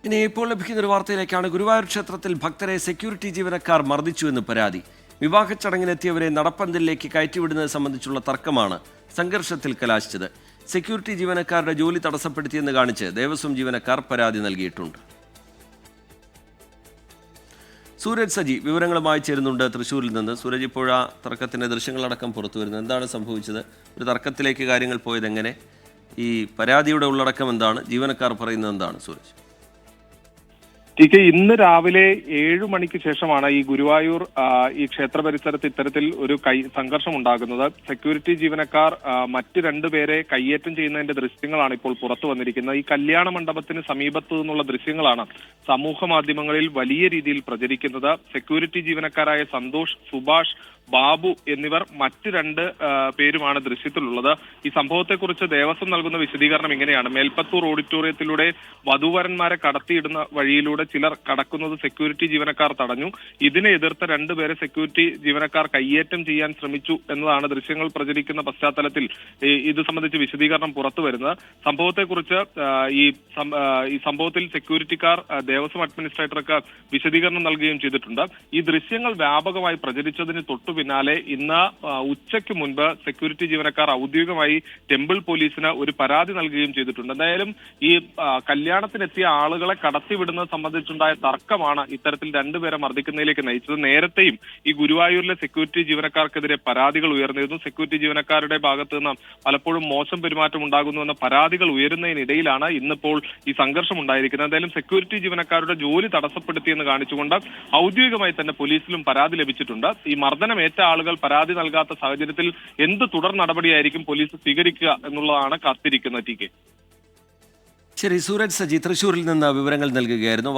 ഇനി ഇപ്പോൾ ലഭിക്കുന്ന ഒരു വാർത്തയിലേക്കാണ്. ഗുരുവായൂർ ക്ഷേത്രത്തിൽ ഭക്തരെ സെക്യൂരിറ്റി ജീവനക്കാർ മർദ്ദിച്ചുവെന്ന് പരാതി. വിവാഹ ചടങ്ങിനെത്തിയവരെ നടപ്പന്തലിലേക്ക് കയറ്റിവിടുന്നത് സംബന്ധിച്ചുള്ള തർക്കമാണ് സംഘർഷത്തിൽ കലാശിച്ചത്. സെക്യൂരിറ്റി ജീവനക്കാരുടെ ജോലി തടസ്സപ്പെടുത്തിയെന്ന് കാണിച്ച് ദേവസ്വം ജീവനക്കാർ പരാതി നൽകിയിട്ടുണ്ട്. സൂരജ് സജി വിവരങ്ങളുമായി ചേരുന്നുണ്ട് തൃശ്ശൂരിൽ നിന്ന്. സൂരജ്, ഇപ്പോഴ തർക്കത്തിന്റെ ദൃശ്യങ്ങളടക്കം പുറത്തു വരുന്നത്, എന്താണ് സംഭവിച്ചത്? ഒരു തർക്കത്തിലേക്ക് കാര്യങ്ങൾ പോയത് എങ്ങനെ? ഈ പരാതിയുടെ ഉള്ളടക്കം എന്താണ്? ജീവനക്കാർ പറയുന്നത് എന്താണ്? സൂരജ്, ഇന്ന് രാവിലെ 7 മണിക്ക് ശേഷമാണ് ഈ ഗുരുവായൂർ ഈ ക്ഷേത്ര പരിസരത്ത് ഇത്തരത്തിൽ ഒരു സംഘർഷം ഉണ്ടാകുന്നത്. സെക്യൂരിറ്റി ജീവനക്കാർ മറ്റ് 2 പേരെ കയ്യേറ്റം ചെയ്യുന്നതിന്റെ ദൃശ്യങ്ങളാണ് ഇപ്പോൾ പുറത്തു വന്നിരിക്കുന്നത്. ഈ കല്യാണ മണ്ഡപത്തിന് സമീപത്തു നിന്നുള്ള ദൃശ്യങ്ങളാണ് സമൂഹ മാധ്യമങ്ങളിൽ വലിയ രീതിയിൽ പ്രചരിക്കുന്നത്. സെക്യൂരിറ്റി ജീവനക്കാരായ സന്തോഷ്, സുഭാഷ്, ബാബു എന്നിവർ മറ്റ് 2 പേരുമാണ് ദൃശ്യത്തിലുള്ളത്. ഈ സംഭവത്തെക്കുറിച്ച് ദേവസ്വം നൽകുന്ന വിശദീകരണം ഇങ്ങനെയാണ്: മേൽപ്പത്തൂർ ഓഡിറ്റോറിയത്തിലൂടെ വധൂവരന്മാരെ കടത്തിയിടുന്ന വഴിയിലൂടെ ചിലർ കടക്കുന്നത് സെക്യൂരിറ്റി ജീവനക്കാർ തടഞ്ഞു. ഇതിനെ എതിർത്ത 2 പേരെ സെക്യൂരിറ്റി ജീവനക്കാർ കയ്യേറ്റം ചെയ്യാൻ ശ്രമിച്ചു എന്നതാണ് ദൃശ്യങ്ങൾ പ്രചരിക്കുന്ന പശ്ചാത്തലത്തിൽ ഇത് സംബന്ധിച്ച് വിശദീകരണം പുറത്തു വരുന്നത്. സംഭവത്തെക്കുറിച്ച് ഈ സംഭവത്തിൽ സെക്യൂരിറ്റിക്കാർ ദേവസ്വം അഡ്മിനിസ്ട്രേറ്റർക്ക് വിശദീകരണം നൽകുകയും ചെയ്തിട്ടുണ്ട്. ഈ ദൃശ്യങ്ങൾ വ്യാപകമായി പ്രചരിച്ചതിന് തൊട്ടു പിന്നാലെ ഇന്ന് ഉച്ചയ്ക്ക് മുൻപ് സെക്യൂരിറ്റി ജീവനക്കാർ ഔദ്യോഗികമായി ടെമ്പിൾ പോലീസിന് ഒരു പരാതി നൽകുകയും ചെയ്തിട്ടുണ്ട്. എന്തായാലും ഈ കല്യാണത്തിനെത്തിയ ആളുകളെ കടത്തിവിടുന്നത് സംബന്ധിച്ചുണ്ടായ തർക്കമാണ് ഇത്തരത്തിൽ 2 പേരെ മർദ്ദിക്കുന്നതിലേക്ക് നയിച്ചത്. നേരത്തെയും ഈ ഗുരുവായൂരിലെ സെക്യൂരിറ്റി ജീവനക്കാർക്കെതിരെ പരാതികൾ ഉയർന്നിരുന്നു. സെക്യൂരിറ്റി ജീവനക്കാരുടെ ഭാഗത്ത് നിന്ന് പലപ്പോഴും മോശം പെരുമാറ്റം ഉണ്ടാകുന്നുവെന്ന പരാതികൾ ഉയരുന്നതിനിടയിലാണ് ഇന്നിപ്പോൾ ഈ സംഘർഷം ഉണ്ടായിരിക്കുന്നത്. എന്തായാലും സെക്യൂരിറ്റി ജീവനക്കാരുടെ ജോലി തടസ്സപ്പെടുത്തിയെന്ന് കാണിച്ചുകൊണ്ട് ഔദ്യോഗികമായി തന്നെ പോലീസിലും പരാതി ലഭിച്ചിട്ടുണ്ട്. ഈ മർദ്ദനമേറ്റ ആളുകൾ പരാതി നൽകാത്ത സാഹചര്യത്തിൽ എന്ത് തുടർ നടപടിയായിരിക്കും പോലീസ് സ്വീകരിക്കുക എന്നുള്ളതാണ് കാത്തിരിക്കുന്നത്. ശരി, സൂരജ് സജി തൃശ്ശൂരിൽ നിന്ന് വിവരങ്ങൾ നൽകുകയായിരുന്നു.